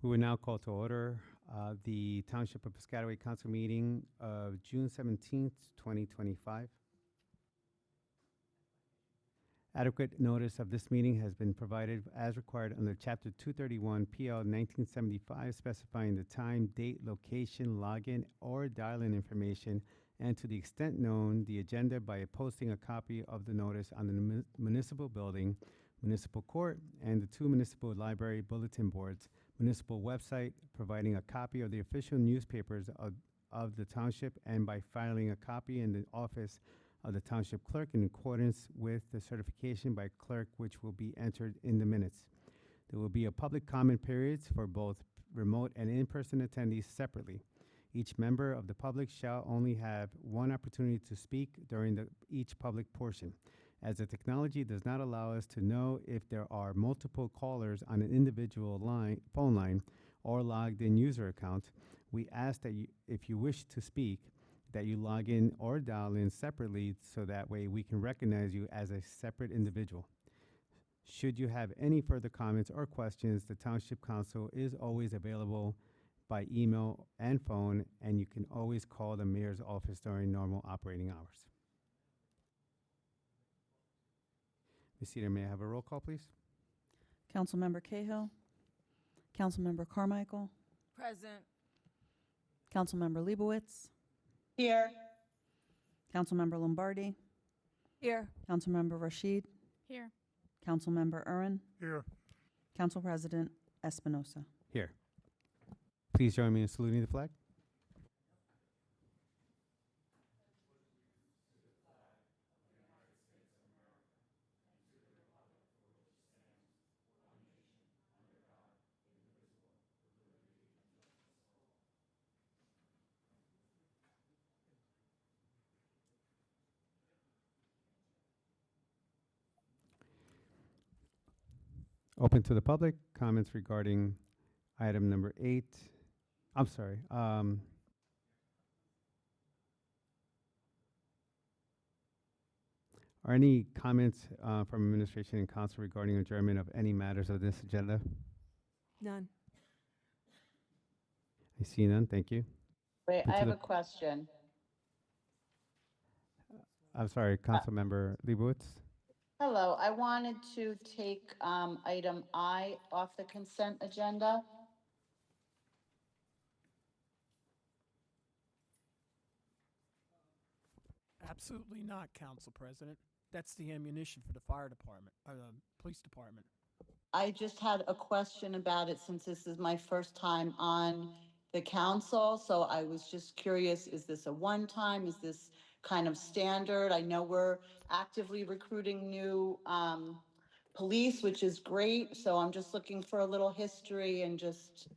We will now call to order the Township of Piscataway Council meeting of June 17th, 2025. Adequate notice of this meeting has been provided as required under Chapter 231 PL 1975, specifying the time, date, location, login, or dial-in information, and to the extent known, the agenda by posting a copy of the notice on the municipal building, municipal court, and the two municipal library bulletin boards, municipal website, providing a copy of the official newspapers of the township, and by filing a copy in the office of the township clerk in accordance with the certification by clerk, which will be entered in the minutes. There will be a public comment periods for both remote and in-person attendees separately. Each member of the public shall only have one opportunity to speak during each public portion. As the technology does not allow us to know if there are multiple callers on an individual phone line or logged in user account, we ask that if you wish to speak, that you log in or dial in separately so that way we can recognize you as a separate individual. Should you have any further comments or questions, the Township Council is always available by email and phone, and you can always call the mayor's office during normal operating hours. Ms. Cedar, may I have a roll call, please? Councilmember Cahill. Councilmember Carmichael. Present. Councilmember Leibowitz. Here. Councilmember Lombardi. Here. Councilmember Rashid. Here. Councilmember Urin. Here. Council President Espinosa. Here. Please join me in saluting the flag. Open to the public. Comments regarding item number 8. I'm sorry. Are any comments from administration and council regarding adjournment of any matters of this agenda? None. I see none. Thank you. Wait, Open I to have the- a question. I'm sorry, Councilmember Leibowitz. Hello, I wanted to take item I off the consent agenda. Absolutely not, Council President. That's the ammunition for the fire department, police department. I just had a question about it since this is my first time on the council, so I was just curious, is this a one-time? Is this kind of standard? I know we're actively recruiting new police, which is great, so I'm just looking for a little history and just,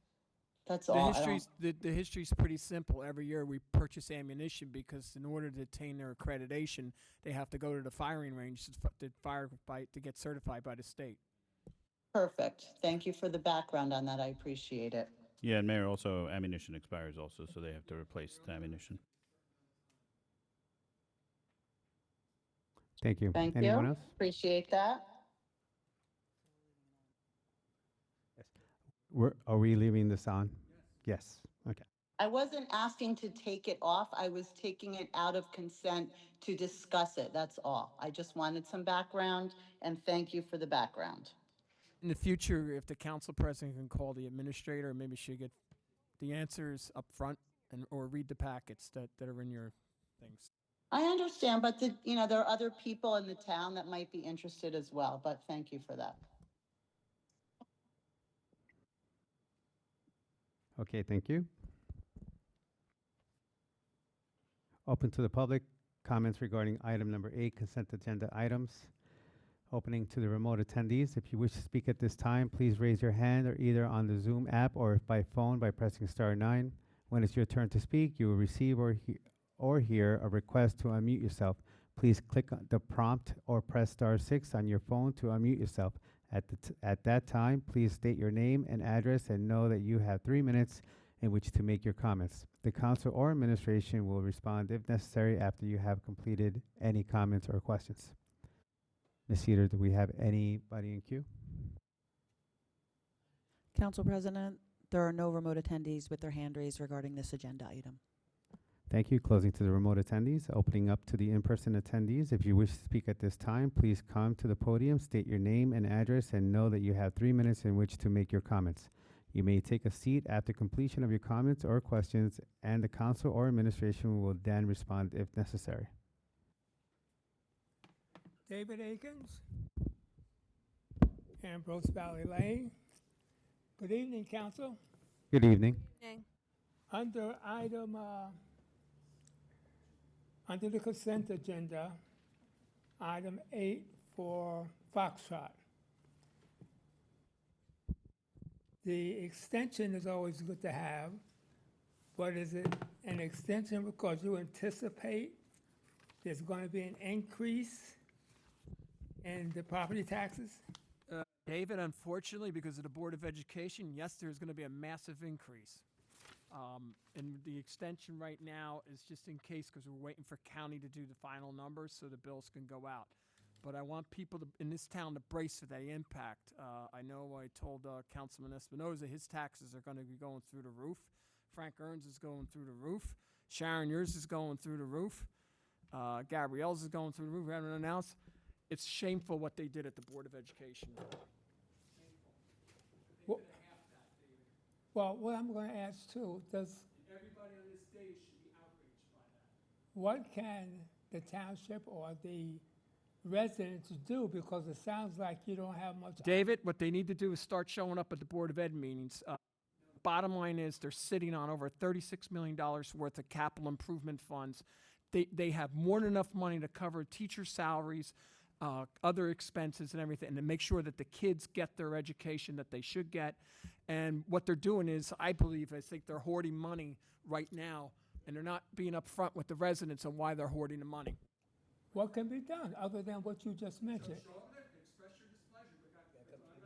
that's all. The history's pretty simple. Every year we purchase ammunition because in order to attain their accreditation, they have to go to the firing range to get certified by the state. Perfect. Thank you for the background on that. I appreciate it. Yeah, and Mayor, also ammunition expires also, so they have to replace the ammunition. Thank you. Thank Anyone you. else? Appreciate that. Are we leaving this on? Yes. Okay. I wasn't asking to take it off. I was taking it out of consent to discuss it. That's all. I just wanted some background, and thank you for the background. In the future, if the council president can call the administrator, maybe she get the answers up front or read the packets that are in your things. I understand, but there are other people in the town that might be interested as well, but thank you for that. Okay, thank you. Open to the public. Comments regarding item number 8, consent agenda items. Opening to the remote attendees. If you wish to speak at this time, please raise your hand or either on the Zoom app or by phone by pressing *9. When it's your turn to speak, you will receive or hear a request to unmute yourself. Please click on the prompt or press *6 on your phone to unmute yourself. At that time, please state your name and address and know that you have 3 minutes in which to make your comments. The council or administration will respond if necessary after you have completed any comments or questions. Ms. Cedar, do we have anybody in queue? Council President, There are no remote attendees with their hand raised regarding this agenda item. Thank you. Closing to the remote attendees. Opening up to the in-person attendees. If you wish to speak at this time, please come to the podium, state your name and address, and know that you have 3 minutes in which to make your comments. You may take a seat after completion of your comments or questions, and the council or administration will then respond if necessary. David Akins, Ambrose Valley Lane. Good evening, council. Good evening. Evening. Under item, under the consent agenda, item 8 for Foxtrot. The extension is always good to have, but is it an extension because you anticipate there's going to be an increase in the property taxes? David, unfortunately, because of the Board of Education, yes, there's going to be a massive increase. And the extension right now is just in case, because we're waiting for county to do the final numbers so the bills can go out. But I want people in this town to brace for that impact. I know I told Councilman Espinoza his taxes are going to be going through the roof. Frank Ernst is going through the roof. Sharon, yours is going through the roof. Gabrielle's is going through the roof. We haven't announced. It's shameful what they did at the Board of Education. Well, what I'm going to ask too, Everybody on this stage should be outraged by that. what can the township or the residents do? Because it sounds like you don't have much. David, what they need to do is start showing up at the Board of Ed meetings. Bottom line is they're sitting on over $36 million worth of capital improvement funds. They have more than enough money to cover teacher salaries, other expenses and everything, and to make sure that the kids get their education that they should get. And what they're doing is, I think they're hoarding money right now, and they're not being upfront with the residents on why they're hoarding the money. What can be done other than what you just mentioned?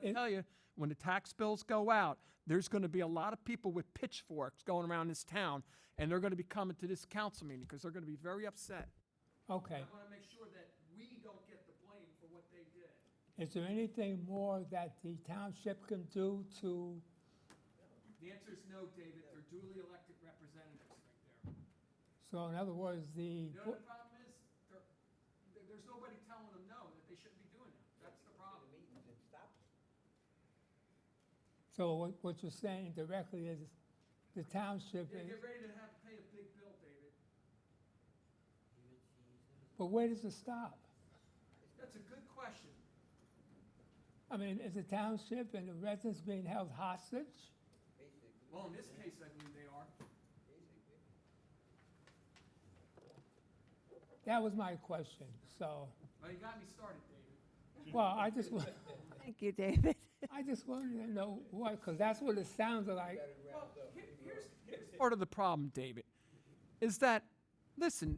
I tell you, when the tax bills go out, there's going to be a lot of people with pitchforks going around this town, and they're going to be coming to this council meeting because they're going to be very upset. Okay. I want to make sure that we don't get the blame for what they did. Is there anything more that the township can do to, The answer is no, David. They're duly elected representatives right there. so in other words, The other problem is, there's nobody telling them no, that they shouldn't be doing that. That's the problem. so what you're saying directly is the township They is, get ready to have to pay a big bill, David. but where does it stop? That's a good question. I mean, is the township and the residents being held hostage? Well, in this case, I believe they are. That was my question, so, Well, you got me started, David. well, I just, Thank you, David. I just wanted to know what, because that's what it sounds like. Well, here's part of the problem, David, is that, listen,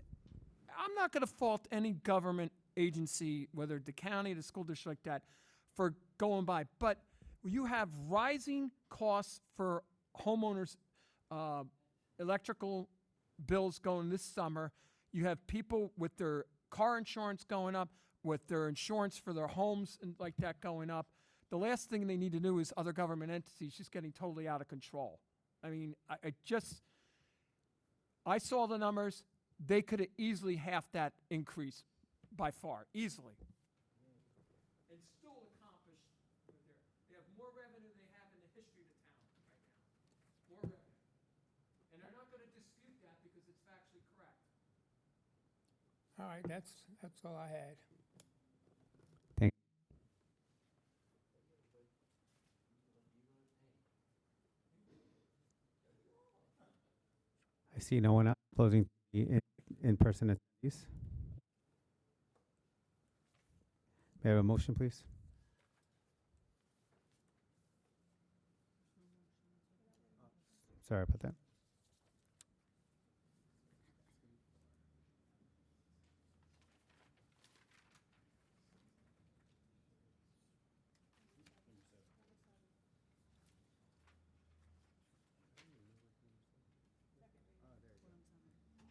I'm not going to fault any government agency, whether the county, the school district like that, for going by. But you have rising costs for homeowners, electrical bills going this summer. You have people with their car insurance going up, with their insurance for their homes and like that going up. The last thing they need to do is other government entities just getting totally out of control. I mean, I saw the numbers. They could have easily halved that increase by far, easily. And still accomplished what they have more revenue than they have in the history of the town right now. More revenue. And they're not going to dispute that because it's factually correct. All right, that's all I had. I see no one else. Closing the in-person attendees. May I have a motion, please? Sorry about that.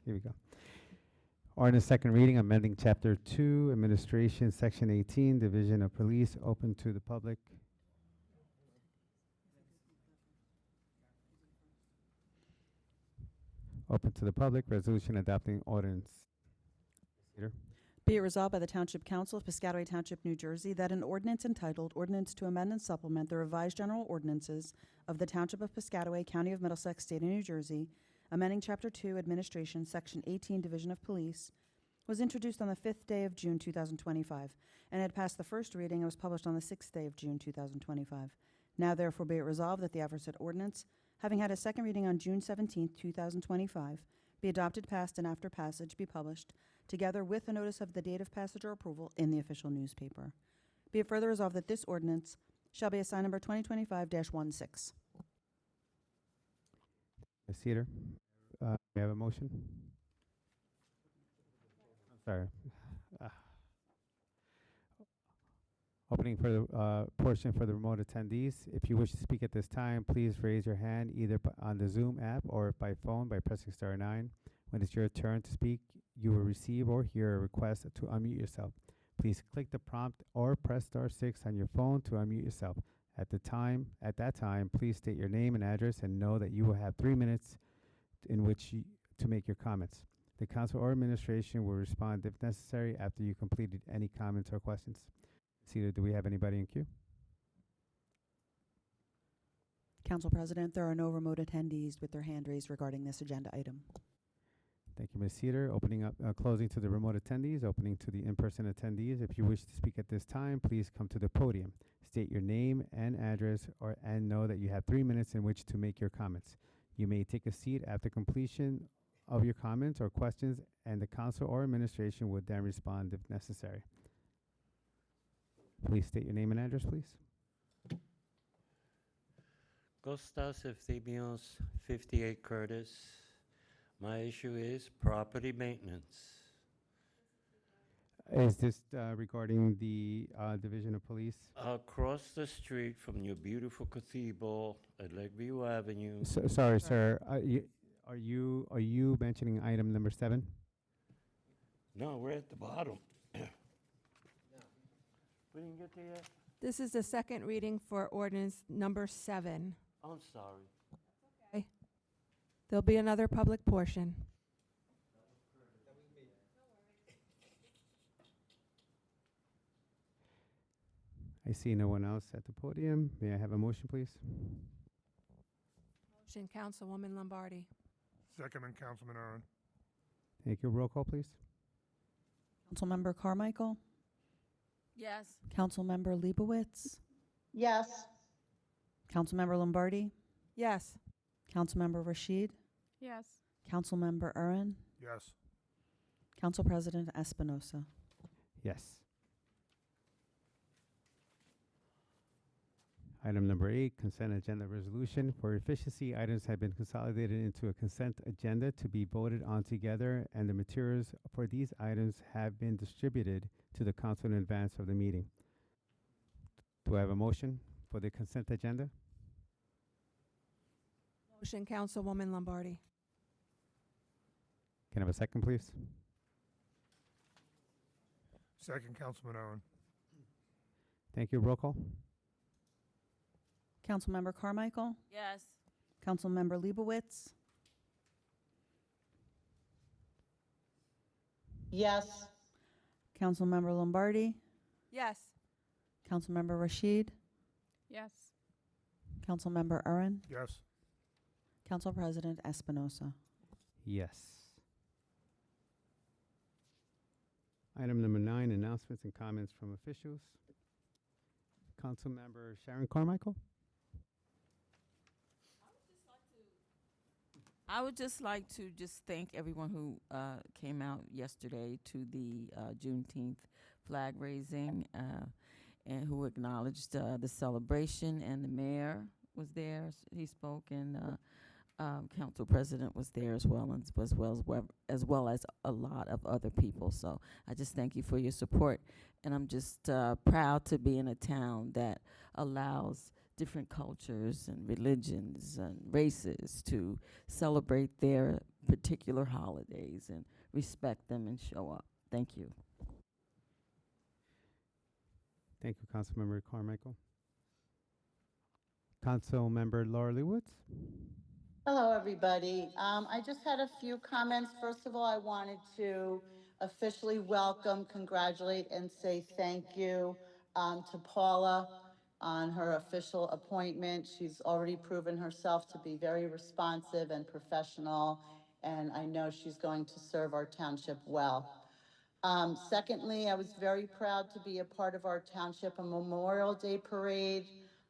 Here we go. Ordinance second reading, amending Chapter 2, Administration, Section 18, Division of Police, open to the public. Open to the public. Resolution adopting ordinance. Cedar. Be it resolved by the Township Council of Piscataway Township, New Jersey, that an ordinance entitled Ordinance to Amend and Supplement the Revised General Ordinances of the Township of Piscataway, County of Middlesex, State of New Jersey, amending Chapter 2, Administration, Section 18, Division of Police, was introduced on the 5th day of June 2025 and had passed the first reading and was published on the 6th day of June 2025. Now therefore be it resolved that the aforesaid ordinance, having had a second reading on June 17, 2025, be adopted, passed, and after passage be published, together with a notice of the date of passage or approval in the official newspaper. Be it further resolved that this ordinance shall be assigned number 2025-16. Ms. Cedar. May I have a motion? I'm sorry. Uh, Opening for the portion for the remote attendees. If you wish to speak at this time, please raise your hand either on the Zoom app or by phone by pressing *9. When it's your turn to speak, you will receive or hear a request to unmute yourself. Please click the prompt or press *6 on your phone to unmute yourself. At that time, please state your name and address and know that you will have 3 minutes in which to make your comments. The council or administration will respond if necessary after you completed any comments or questions. Cedar, do we have anybody in queue? Council President, there are no remote attendees with their hand raised regarding this agenda item. Thank you, Ms. Cedar. Closing to the remote attendees, opening to the in-person attendees. If you wish to speak at this time, please come to the podium. State your name and address and know that you have 3 minutes in which to make your comments. You may take a seat after completion of your comments or questions, and the council or administration would then respond if necessary. Please state your name and address, please. Costas Efthymios, 58 Curtis. My issue is property maintenance. Is this regarding the Division of Police? Across the street from your beautiful cathedral at Lakeview Avenue. Sorry, sir. Are you mentioning item number 7? No, we're at the bottom. We didn't get there yet? This is the second reading for ordinance number 7. I'm sorry. Okay. There'll be another public portion. I see no one else at the podium. May I have a motion, please? Motion, Councilwoman Lombardi. Second, Councilman Aaron. Thank you. Roll call, please. Councilmember Carmichael, Yes. Councilmember Leibowitz, Yes. Councilmember Lombardi, Yes. Councilmember Rashid, Yes. Councilmember Aaron, Yes. Council President Espinosa. Yes. Item number 8, consent agenda resolution. For efficiency, items have been consolidated into a consent agenda to be voted on together, and the materials for these items have been distributed to the council in advance of the meeting. Do I have a motion for the consent agenda? Motion, Councilwoman Lombardi. Can I have a second, please? Second, Councilman Aaron. Thank you. Roll call. Councilmember Carmichael, Yes. Councilmember Leibowitz, Yes. Councilmember Lombardi, Yes. Councilmember Rashid, Yes. Councilmember Aaron, Yes. Council President Espinosa. Yes. Item number 9, announcements and comments from officials. Councilmember Sharon Carmichael. I would just like to thank everyone who came out yesterday to the Juneteenth flag raising and who acknowledged the celebration. And the mayor was there; he spoke, and council president was there as well, and as well as a lot of other people. So I just thank you for your support, and I'm just proud to be in a town that allows different cultures and religions and races to celebrate their particular holidays and respect them and show up. Thank you. Thank you, Councilmember Carmichael. Councilmember Laura Leewitz. Hello, everybody. I just had a few comments. First of all, I wanted to officially welcome, congratulate, and say thank you to Paula on her official appointment. She's already proven herself to be very responsive and professional, and I know she's going to serve our township well. Secondly, I was very proud to be a part of our township Memorial Day parade.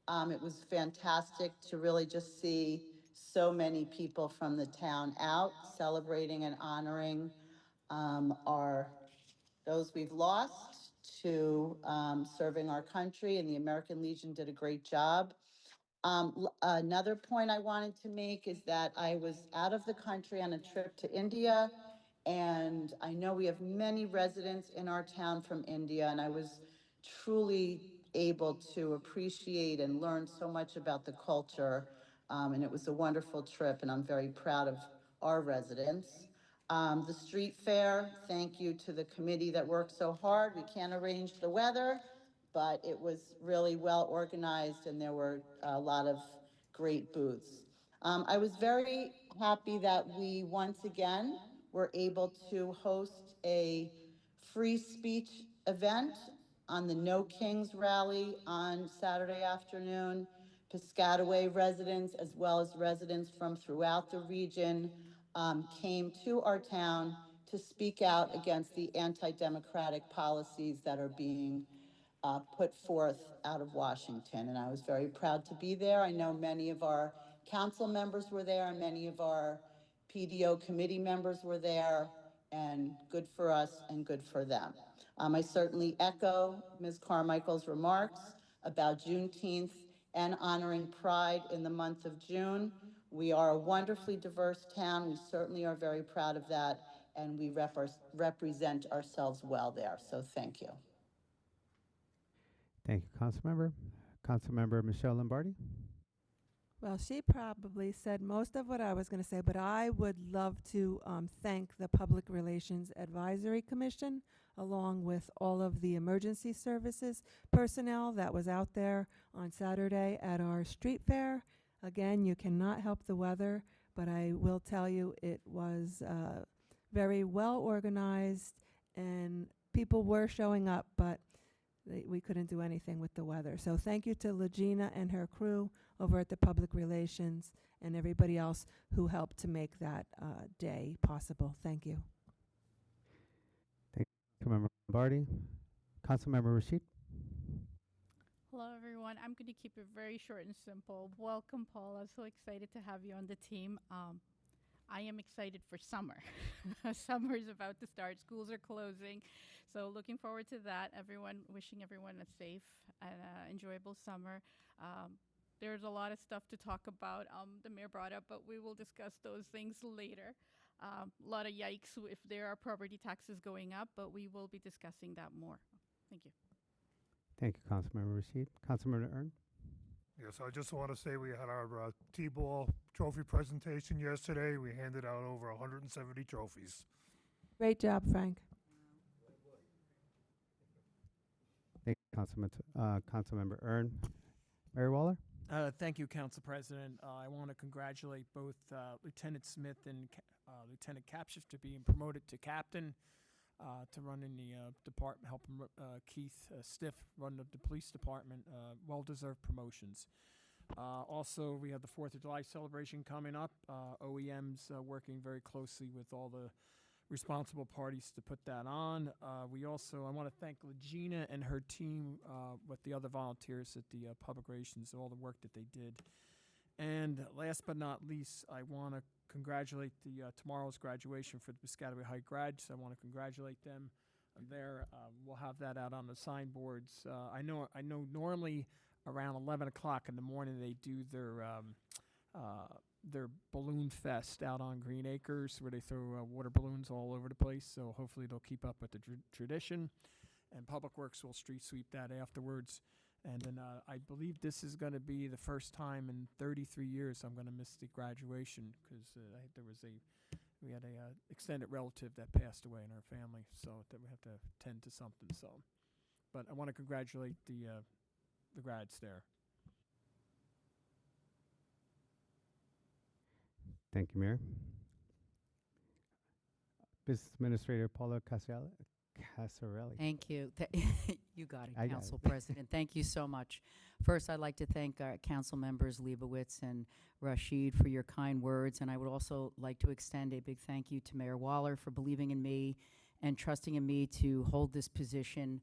It was fantastic to really just see so many people from the town out celebrating and honoring our those we've lost to serving our country, and the American Legion did a great job. Another point I wanted to make is that I was out of the country on a trip to India, and I know we have many residents in our town from India, and I was truly able to appreciate and learn so much about the culture. And it was a wonderful trip, and I'm very proud of our residents. The street fair, thank you to the committee that worked so hard. We can't arrange the weather, but it was really well organized, and there were a lot of great booths. I was very happy that we once again were able to host a free speech event on the No Kings rally on Saturday afternoon. Piscataway residents, as well as residents from throughout the region, came to our town to speak out against the anti-democratic policies that are being put forth out of Washington. And I was very proud to be there. I know many of our council members were there, and many of our PDO committee members were there, and good for us and good for them. I certainly echo Ms. Carmichael's remarks about Juneteenth and honoring Pride in the month of June. We are a wonderfully diverse town. We certainly are very proud of that, and we represent ourselves well there. So thank you. Thank you, Councilmember. Councilmember Michelle Lombardi. Well, she probably said most of what I was going to say, but I would love to thank the Public Relations Advisory Commission, along with all of the emergency services personnel that was out there on Saturday at our street fair. Again, you cannot help the weather, but I will tell you it was very well organized, and people were showing up, but we couldn't do anything with the weather. So thank you to Legina and her crew over at the Public Relations and everybody else who helped to make that day possible. Thank you. Thank you, Councilmember Lombardi. Councilmember Rashid. Hello, everyone. I'm going to keep it very short and simple. Welcome, Paula. So excited to have you on the team. I am excited for summer. Summer is about to start. Schools are closing. So looking forward to that. Wishing everyone a safe and enjoyable summer. There's a lot of stuff to talk about. The mayor brought up, but we will discuss those things later. A lot of yikes if there are property taxes going up, but we will be discussing that more. Thank you. Thank you, Councilmember Rashid. Councilmember Ern. Yes, I just want to say we had our T-ball trophy presentation yesterday. We handed out over 170 trophies. Great job, Frank. Thank you, Councilmember Ern. Mary Waller. Thank you, Council President. I want to congratulate both Lieutenant Smith and Lieutenant Capshift to being promoted to captain, to run in the department, helping Keith Stiff run the police department. Well-deserved promotions. Also, we have the 4th of July celebration coming up. OEM's working very closely with all the responsible parties to put that on. I want to thank Legina and her team with the other volunteers at the Public Relations, all the work that they did. And last but not least, I want to congratulate tomorrow's graduation for the Piscataway High grads. I want to congratulate them there. We'll have that out on the signboards. I know normally around 11 o'clock in the morning they do their balloon fest out on Green Acres, where they throw water balloons all over the place. So hopefully they'll keep up with the tradition, and Public Works will street sweep that afterwards. And then I believe this is going to be the first time in 33 years I'm going to miss the graduation, because we had a extended relative that passed away in our family, so that we have to tend to something. So, but I want to congratulate the grads there. Thank you, Mayor. Business Administrator Paula Casarelli. Thank you. You got it, I got Council it. President. Thank you so much. First, I'd like to thank our council members, Leibowitz and Rashid, for your kind words, and I would also like to extend a big thank you to Mayor Waller for believing in me and trusting in me to hold this position,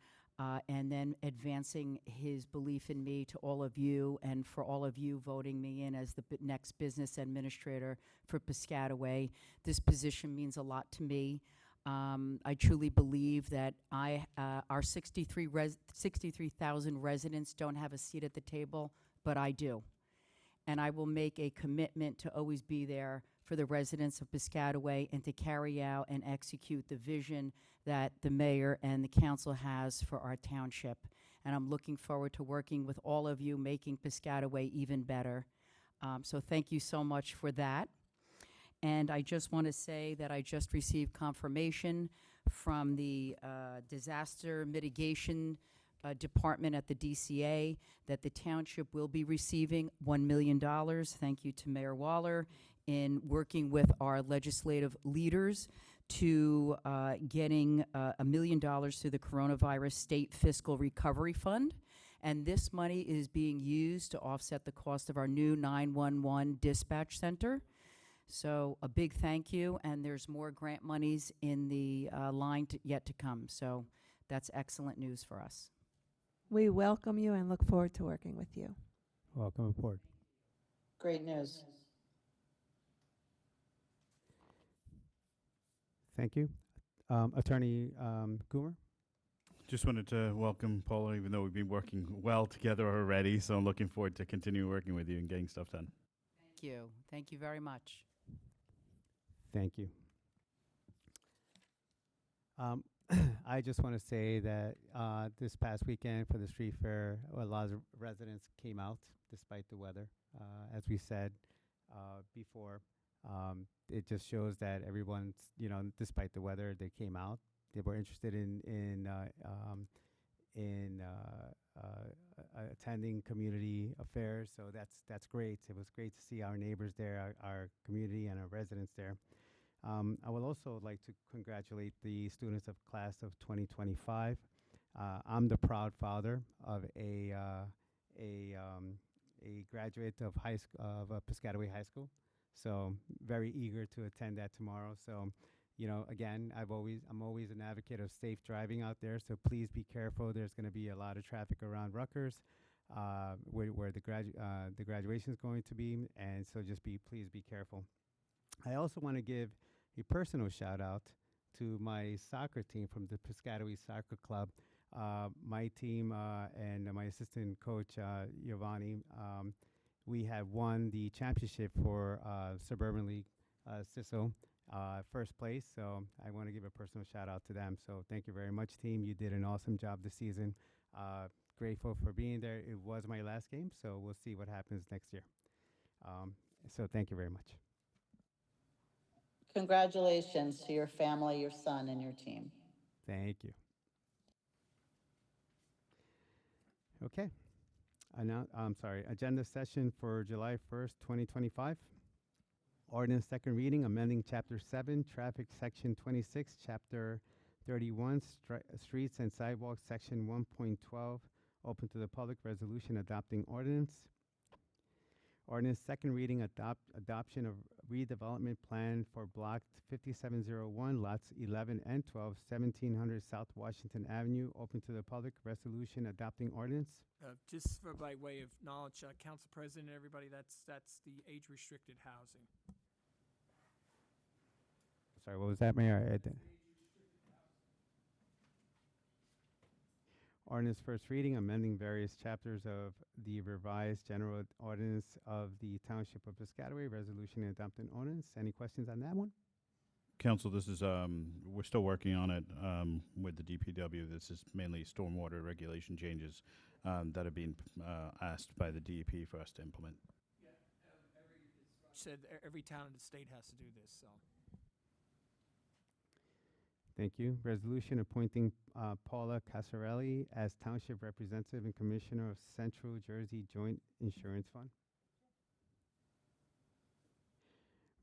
and then advancing his belief in me to all of you, and for all of you voting me in as the next business administrator for Piscataway. This position means a lot to me. I truly believe that our 63,000 residents don't have a seat at the table, but I do. And I will make a commitment to always be there for the residents of Piscataway and to carry out and execute the vision that the mayor and the council has for our township. And I'm looking forward to working with all of you, making Piscataway even better. So thank you so much for that. And I just want to say that I just received confirmation from the Disaster Mitigation Department at the DCA that the township will be receiving $1 million. Thank you to Mayor Waller in working with our legislative leaders to getting $1 million through the Coronavirus State Fiscal Recovery Fund. And this money is being used to offset the cost of our new 911 dispatch center. So a big thank you, and there's more grant monies in the line yet to come. So that's excellent news for us. We welcome you and look forward to working with you. Welcome aboard. Great news. Thank you. Attorney Goomer? Just wanted to welcome Paula, even though we've been working well together already. So I'm looking forward to continue working with you and getting stuff done. Thank you. Thank you very much. Thank you. I just want to say that this past weekend for the street fair, a lot of residents came out despite the weather. As we said before, it just shows that everyone's, despite the weather, they came out. They were interested in attending community affairs, so that's great. It was great to see our neighbors there, our community, and our residents there. I would also like to congratulate the students of class of 2025. I'm the proud father of a graduate of Piscataway High School, so very eager to attend that tomorrow. So, again, I'm always an advocate of safe driving out there. So please be careful. There's going to be a lot of traffic around Rutgers, where the graduation is going to be, and so please be careful. I also want to give a personal shout out to my soccer team from the Piscataway Soccer Club. My team and my assistant coach, Giovanni, we have won the championship for Suburban League CISO, first place. So I want to give a personal shout out to them. So thank you very much, team. You did an awesome job this season. Grateful for being there. It was my last game, so we'll see what happens next year. So thank you very much. Congratulations to your family, your son, and your team. Thank you. Okay. Agenda session for July 1st, 2025. Ordinance second reading, amending Chapter 7, Traffic, Section 26, Chapter 31, Streets and Sidewalks, Section 1.12, open to the public. Resolution adopting ordinance. Ordinance second reading, adoption of redevelopment plan for Block 5701, lots 11 and 12, 1700 South Washington Avenue, open to the public. Resolution adopting ordinance. Just for by way of knowledge, Council President and everybody, that's the age-restricted housing. Sorry, what was that, Mayor? Ordinance first reading, amending various chapters of the revised general ordinance of the Township of Piscataway. Resolution adopting ordinance. Any questions on that one? Council, this is, we're still working on it with the DPW. This is mainly stormwater regulation changes that are being asked by the DEP for us to implement. Said every town in the state has to do this, so. Thank you. Resolution appointing Paula Casarelli as Township Representative and Commissioner of Central Jersey Joint Insurance Fund.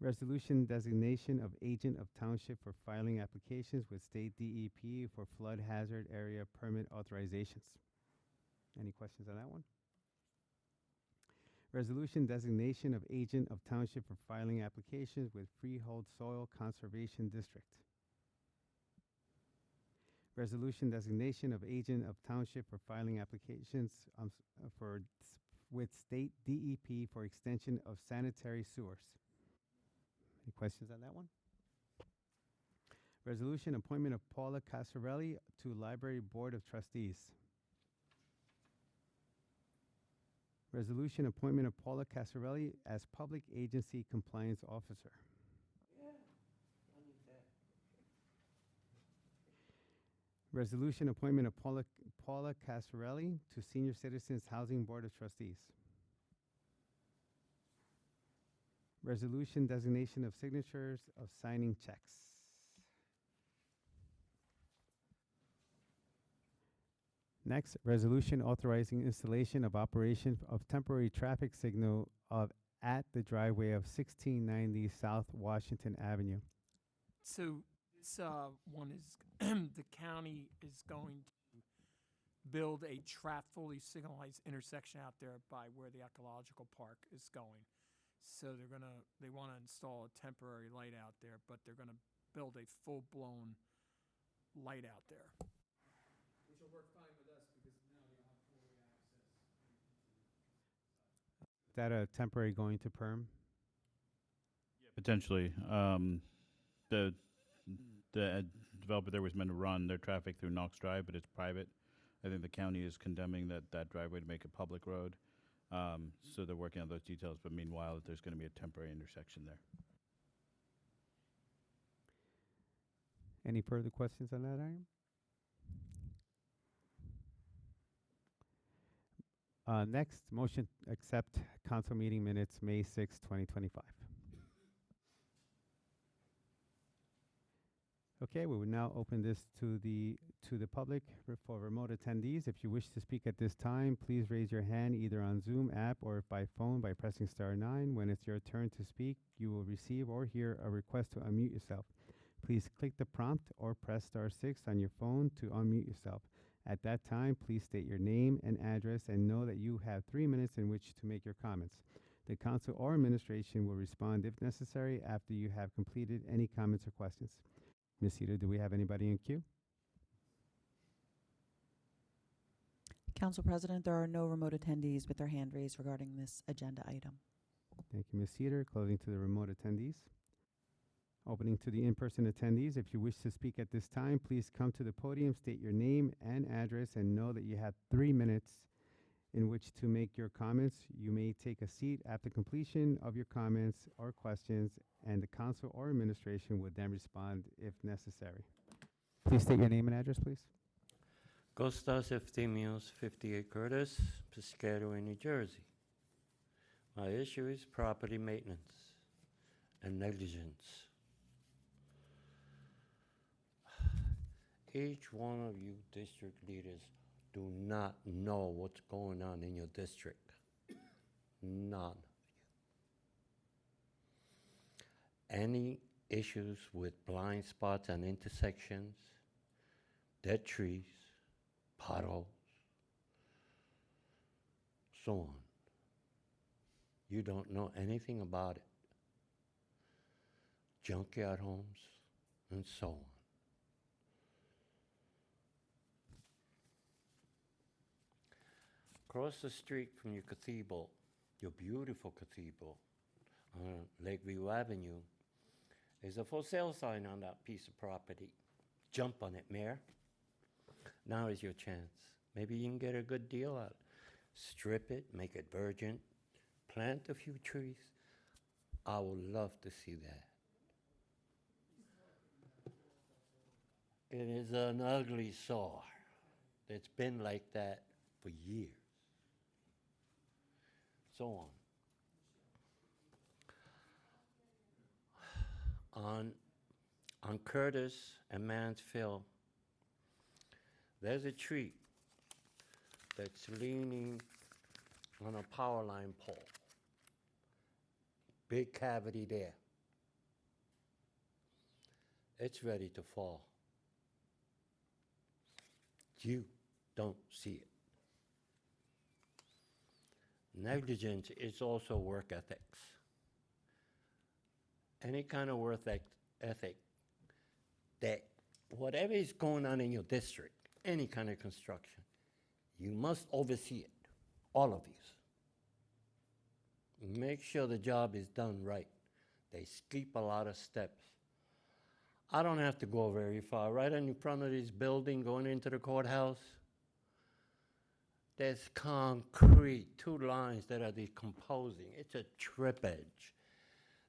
Resolution designation of agent of township for filing applications with state DEP for flood hazard area permit authorizations. Any questions on that one? Resolution designation of agent of township for filing applications with Freehold Soil Conservation District. Resolution designation of agent of township for filing applications with state DEP for extension of sanitary sewers. Any questions on that one? Resolution appointment of Paula Casarelli to Library Board of Trustees. Resolution appointment of Paula Casarelli as Public Agency Compliance Officer. Resolution appointment of Paula Casarelli to Senior Citizens Housing Board of Trustees. Resolution designation of signatures of signing checks. Next, resolution authorizing installation of operation of temporary traffic signal at the driveway of 1690 South Washington Avenue. So this one is the county is going to build a fully signalized intersection out there by where the ecological park is going. So they want to install a temporary light out there, but they're going to build a full-blown light out there. Which will work fine with us because now you'll have four-way access. Is that a temporary going to perm? Potentially. The developer there was meant to run their traffic through Knox Drive, but it's private. I think the county is condemning that driveway to make a public road. So they're working on those details, but meanwhile, there's going to be a temporary intersection there. Any further questions on that item? Next, motion accept council meeting minutes, May 6, 2025. Okay, we will now open this to the public for remote attendees. If you wish to speak at this time, please raise your hand either on Zoom app or by phone by pressing *9. When it's your turn to speak, you will receive or hear a request to unmute yourself. Please click the prompt or press *6 on your phone to unmute yourself. At that time, please state your name and address and know that you have 3 minutes in which to make your comments. The council or administration will respond if necessary after you have completed any comments or questions. Ms. Cedar, do we have anybody in queue? Council President, there are no remote attendees with their hand raised regarding this agenda item. Thank you, Ms. Cedar. Closing to the remote attendees. Opening to the in-person attendees. If you wish to speak at this time, please come to the podium, state your name and address, and know that you have 3 minutes in which to make your comments. You may take a seat after completion of your comments or questions, and the council or administration would then respond if necessary. Please state your name and address, please. Costas Eftimios, 58 Curtis, Piscataway, New Jersey. My issue is property maintenance and negligence. Each one of you district leaders do not know what's going on in your district. None of you. Any issues with blind spots and intersections, dead trees, potholes, so on. You don't know anything about it. Junkyard homes, and so on. Across the street from your cathedral, your beautiful cathedral, on Lakeview Avenue, is a for sale sign on that piece of property. Jump on it, Mayor. Now is your chance. Maybe you can get a good deal out. Strip it, make it virgin, plant a few trees. I would love to see that. It is an ugly sore that's been like that for years. So on. On Curtis and Mansfield, there's a tree that's leaning on a power line pole. Big cavity there. it's ready to fall. You don't see it. Negligence is also work ethics. Any kind of work ethic that whatever is going on in your district, any kind of construction, you must oversee it, all of you. Make sure the job is done right. They skip a lot of steps. I don't have to go very far. Right in front of this building going into the courthouse, there's concrete, 2 lines that are decomposing. It's a trip edge.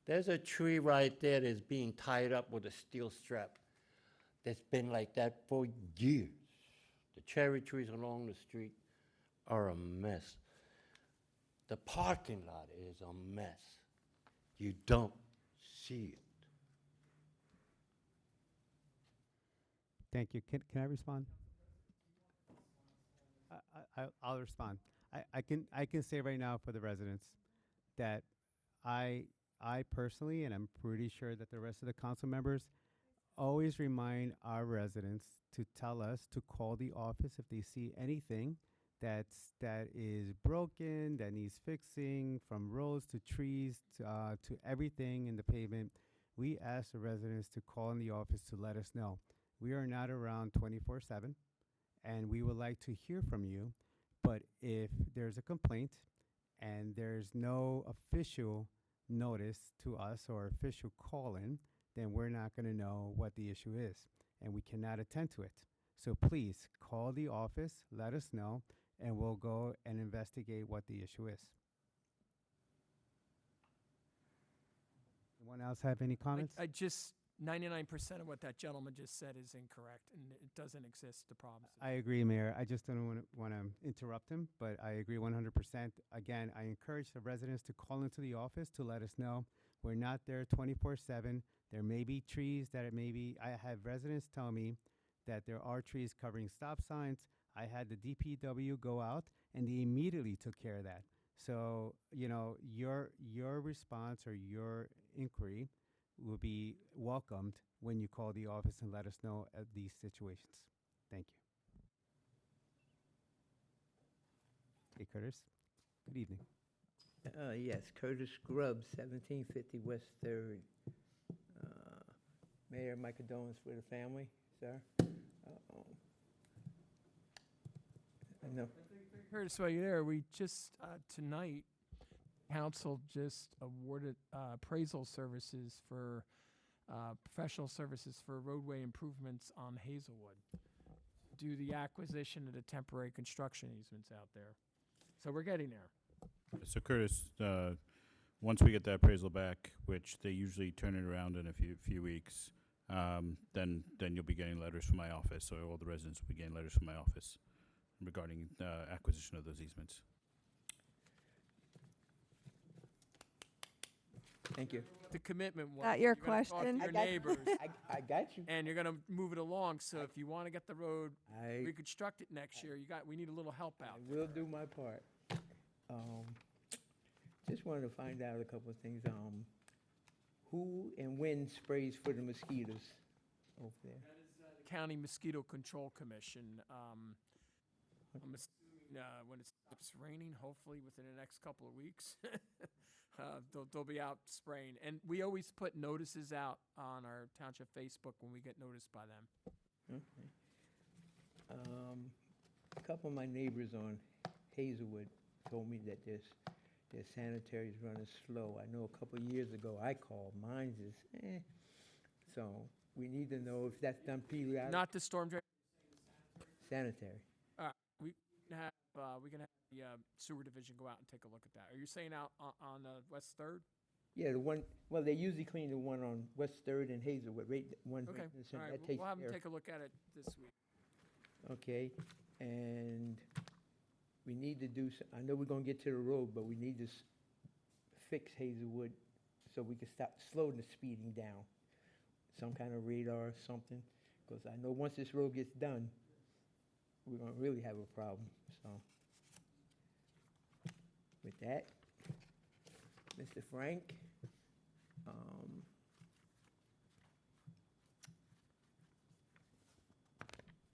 There's a tree right there that's being tied up with a steel strap that's been like that for years. The cherry trees along the street are a mess. The parking lot is a mess. You don't see it. Thank you. Can I respond? I'll respond. I can say right now for the residents that I personally, and I'm pretty sure that the rest of the council members, always remind our residents to tell us to call the office if they see anything that is broken, that needs fixing, from roads to trees to everything in the pavement. We ask the residents to call in the office to let us know. We are not around 24/7, and we would like to hear from you. But if there's a complaint and there's no official notice to us or official call-in, then we're not going to know what the issue is, and we cannot attend to it. So please call the office, let us know, and we'll go and investigate what the issue is. Anyone else have any comments? I just, 99% of what that gentleman just said is incorrect, and it doesn't exist, the problem. I agree, Mayor. I just don't want to interrupt him, but I agree 100%. Again, I encourage the residents to call into the office to let us know. We're not there 24/7. There may be trees that it may be. I have residents tell me that there are trees covering stop signs. I had the DPW go out, and they immediately took care of that. So, you know, your response or your inquiry will be welcomed when you call the office and let us know of these situations. Thank you. Hey, Curtis. Good evening. Yes, Curtis Grubbs, 1750 West 3rd. Mayor, my condolences for the family, sir. No. Curtis, while you're there, we just, tonight, council just awarded appraisal services for, professional services for roadway improvements on Hazelwood, do the acquisition of the temporary construction easements out there. So we're getting there. So Curtis, once we get that appraisal back, which they usually turn it around in a few weeks, then you'll be getting letters from my office. So all the residents will be getting letters from my office regarding acquisition of those easements. Thank you. The commitment was. That your you're gonna talk to question? your neighbors, I got you. and you're gonna move it along. So if you want to get the road reconstructed next year, we need a little help out. I will do my part. Just wanted to find out a couple of things. Who and when sprays for the mosquitoes over there? That is the County Mosquito Control Commission. I'm assuming when it stops raining, hopefully within the next couple of weeks, they'll be out spraying. And we always put notices out on our township Facebook when we get noticed by them. Okay. A couple of my neighbors on Hazelwood told me that their sanitary is running slow. I know a couple of years ago I called. Mine's is So we need to know if that's done periodically. Not the storm drain. Sanitary. We can have the sewer division go out and take a look at that. Are you saying out on West 3rd? Yeah, the one, well, they usually clean the one on West 3rd and Hazelwood, right? One Okay, right in the all center. right, That we'll takes have them care. take a look at it this week. Okay, and we need to do, I know we're gonna get to the road, but we need to fix Hazelwood so we can slow the speeding down. Some kind of radar or something, because I know once this road gets done, we're gonna really have a problem, so. With that, Mr. Frank,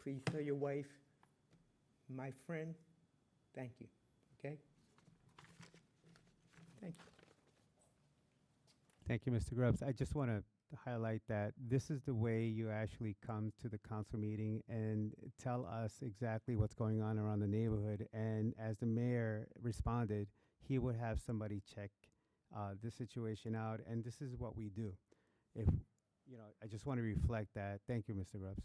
please tell your wife, my friend, thank you, okay? Thank you. Thank you, Mr. Grubbs. I just want to highlight that this is the way you actually come to the council meeting and tell us exactly what's going on around the neighborhood. And as the mayor responded, he would have somebody check this situation out, and this is what we do. If, you know, I just want to reflect that. Thank you, Mr. Grubbs.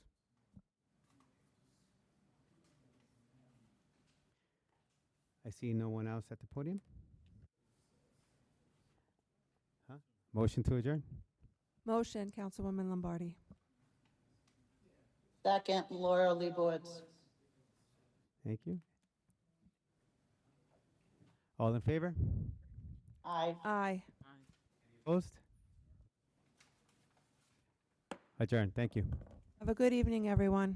I see no one else at the podium. Huh? Motion to adjourn? Motion, Councilwoman Lombardi. Second, Laura Leibowitz. Thank you. All in favor? Aye. Aye. Opposed? Adjourn. Thank you. Have a good evening, everyone.